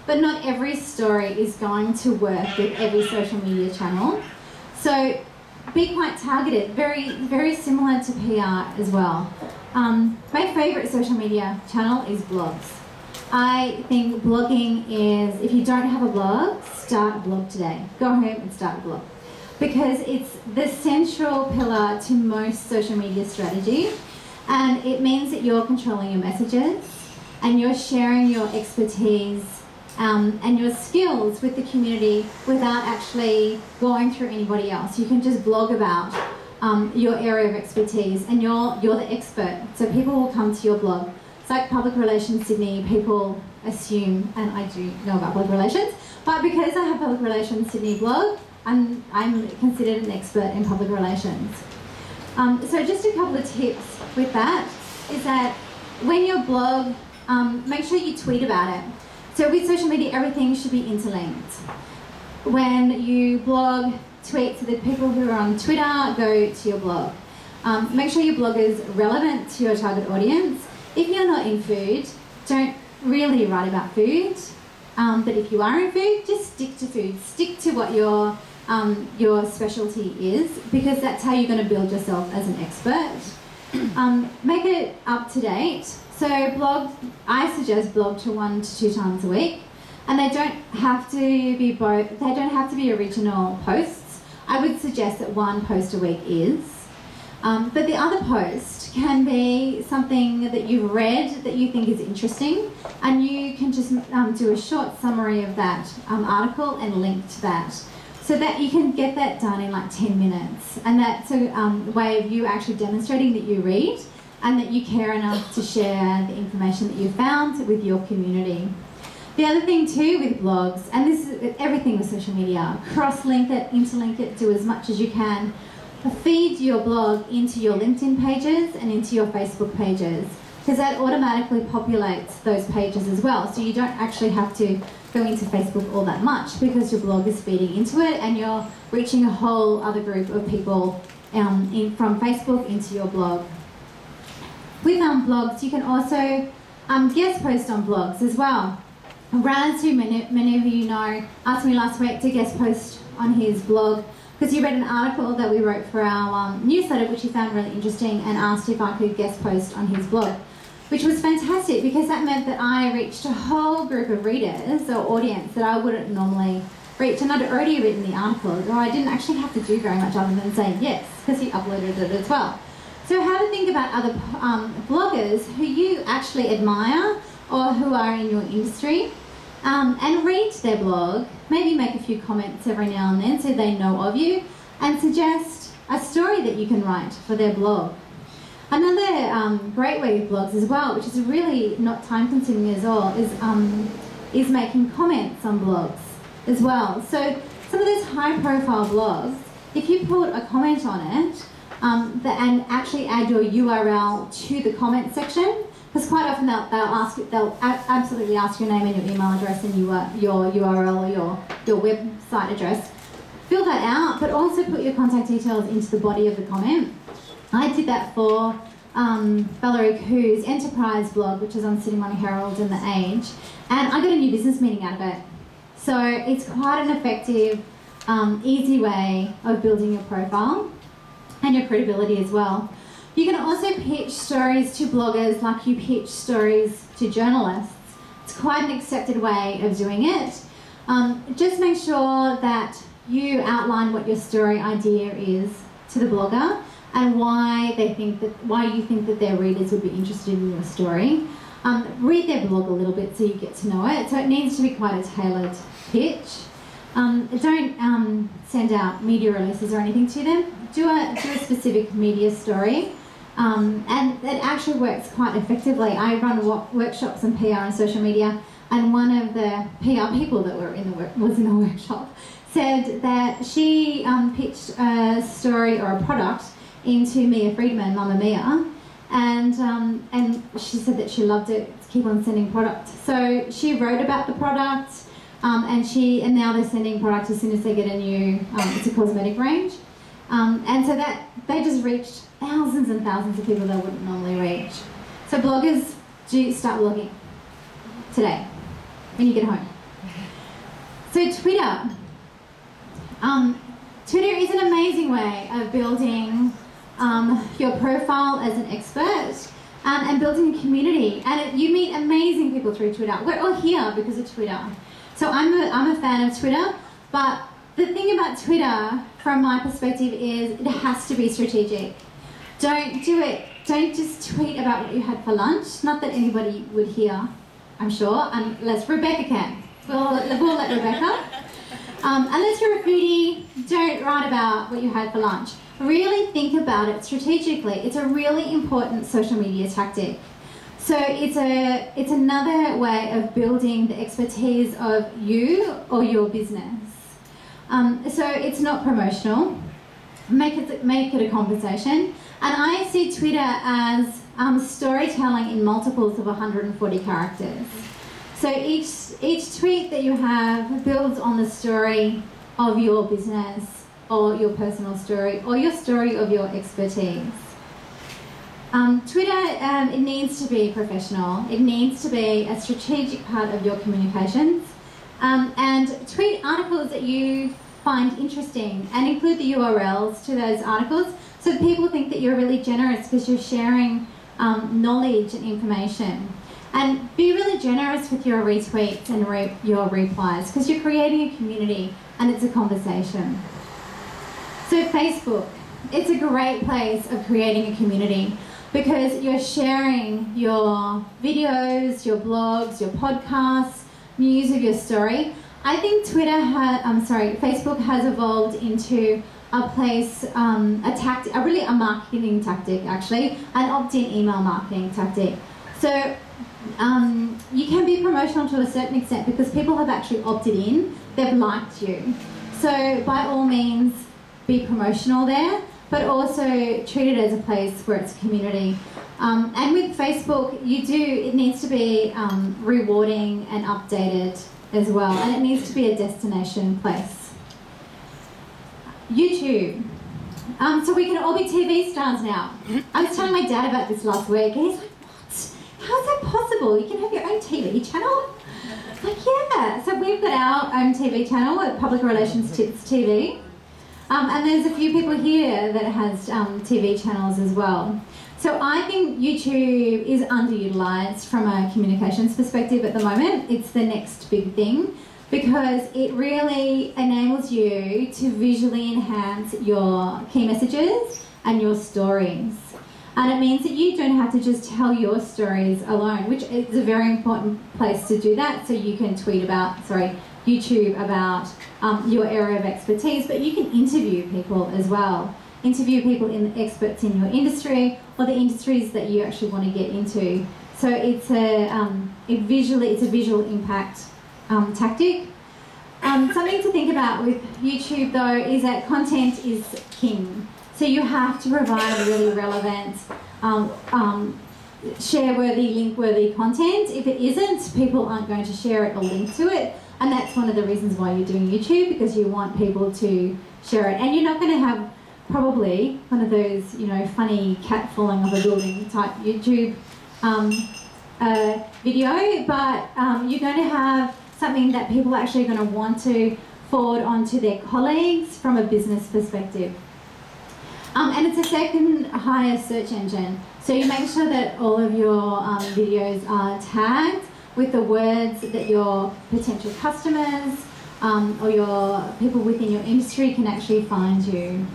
but not every story is going to work with every social media channel. So be quite targeted, very similar to PR as well. My favourite social media channel is blogs. I think blogging is, if you don't have a blog, start a blog today. Go home and start a blog. Because it's the central pillar to most social media strategy, and it means that you're controlling your messages and you're sharing your expertise and your skills with the community without actually going through anybody else. You can just blog about your area of expertise, and you're the expert. So people will come to your blog. It's like Public Relations Sydney. People assume, and I do know about public relations, but because I have Public Relations Sydney blog, I'm considered an expert in public relations. So just a couple of tips with that is that when you blog, make sure you tweet about it. So with social media, everything should be interlinked. When you blog, tweet, so the people who are on Twitter go to your blog. Make sure your blog is relevant to your target audience. If you're not in food, don't really write about food. But if you are in food, just stick to food. Stick to what your specialty is, because that's how you're going to build yourself as an expert. Make it up to date. So blog, I suggest blog to 1 to 2 times a week, and they don't have to be both. They don't have to be original posts. I would suggest that 1 post a week is, but the other post can be something that you've read that you think is interesting, and you can just do a short summary of that article and link to that, so that you can get that done in like 10 minutes. And that's a way of you actually demonstrating that you read and that you care enough to share the information that you found with your community. The other thing too with blogs, and this is everything with social media, cross-link it, interlink it, do as much as you can. Feed your blog into your LinkedIn pages and into your Facebook pages, because that automatically populates those pages as well. So you don't actually have to go into Facebook all that much, because your blog is feeding into it and you're reaching a whole other group of people from Facebook into your blog. With blogs, you can also guest post on blogs as well. Raz, who many of you know, asked me last week to guest post on his blog because he read an article that we wrote for our newsletter, which he found really interesting, and asked if I could guest post on his blog, which was fantastic because that meant that I reached a whole group of readers or audience that I wouldn't normally reach. And I'd already written the article, so I didn't actually have to do very much other than say yes, because he uploaded it as well. So have a think about other bloggers who you actually admire or who are in your industry, and read their blog, maybe make a few comments every now and then so they know of you, and suggest a story that you can write for their blog. Another great way with blogs as well, which is really not time consuming at all, is making comments on blogs as well. So some of those high profile blogs, if you put a comment on it, and actually add your URL to the comment section, because quite often they'll absolutely ask your name and your email address and your URL or your website address. Fill that out, but also put your contact details into the body of the comment. I did that for Valerie Khoo's Enterprise blog, which is on Sydney Morning Herald and The Age, and I got a new business meeting out of it. So it's quite an effective, easy way of building your profile and your credibility as well. You can also pitch stories to bloggers like you pitch stories to journalists. It's quite an accepted way of doing it. Just make sure that you outline what your story idea is to the blogger and why you think that their readers would be interested in your story. Read their blog a little bit so you get to know it. So it needs to be quite a tailored pitch. Don't send out media releases or anything to them. Do a specific media story. And it actually works quite effectively. I run workshops on PR and social media, and one of the PR people that was in the workshop said that she pitched a story or a product into Mia Friedman, Mamma Mia, and she said that she loved it. Keep on sending product. So she wrote about the product, and now they're sending product as soon as they get a new. It's a cosmetic range. And so that they just reached thousands and thousands of people they wouldn't normally reach. So bloggers, do start blogging today when you get home. So Twitter. Twitter is an amazing way of building your profile as an expert and building a community. And you meet amazing people through Twitter. We're all here because of Twitter. So I'm a fan of Twitter, but the thing about Twitter, from my perspective, is it has to be strategic. Don't just tweet about what you had for lunch. Not that anybody would hear, I'm sure, unless Rebecca can. We'll let Rebecca. Unless you're a foodie, don't write about what you had for lunch. Really think about it strategically. It's a really important social media tactic. So it's another way of building the expertise of you or your business. So it's not promotional. Make it a conversation. And I see Twitter as storytelling in multiples of 140 characters. So each tweet that you have builds on the story of your business or your personal story or your story of your expertise. Twitter, it needs to be professional. It needs to be a strategic part of your communications. And tweet articles that you find interesting and include the URLs to those articles so that people think that you're really generous because you're sharing knowledge and information. And be really generous with your retweets and your replies because you're creating a community and it's a conversation. So Facebook, it's a great place of creating a community because you're sharing your videos, your blogs, your podcasts, news of your story. I think Facebook has evolved into a place, a marketing tactic actually, an opt-in email marketing tactic. So you can be promotional to a certain extent because people have actually opted in, they've liked you. So by all means, be promotional there, but also treat it as a place where it's a community. And with Facebook, it needs to be rewarding and updated as well, and it needs to be a destination place. YouTube. So we can all be TV stars now. I was telling my dad about this last week, and he's like, what? How is that possible? You can have your own TV channel? Like, yeah. So we've got our own TV channel at Public Relations Tips TV. And there's a few people here that has TV channels as well. So I think YouTube is underutilised from a communications perspective at the moment. It's the next big thing because it really enables you to visually enhance your key messages and your stories. And it means that you don't have to just tell your stories alone, which is a very important place to do that. So you can YouTube about your area of expertise, but you can interview people as well. Interview people experts in your industry or the industries that you actually want to get into. So it's a visual impact tactic. Something to think about with YouTube though is that content is king. So you have to provide really relevant, share-worthy, link-worthy content. If it isn't, people aren't going to share it or link to it. And that's one of the reasons why you're doing YouTube, because you want people to share it. And you're not going to have probably one of those, funny cat falling off a building type YouTube video, but you're going to have something that people are actually going to want to forward onto their colleagues from a business perspective. And it's a second highest search engine. So you make sure that all of your videos are tagged with the words that your potential customers or your people within your industry can actually find you.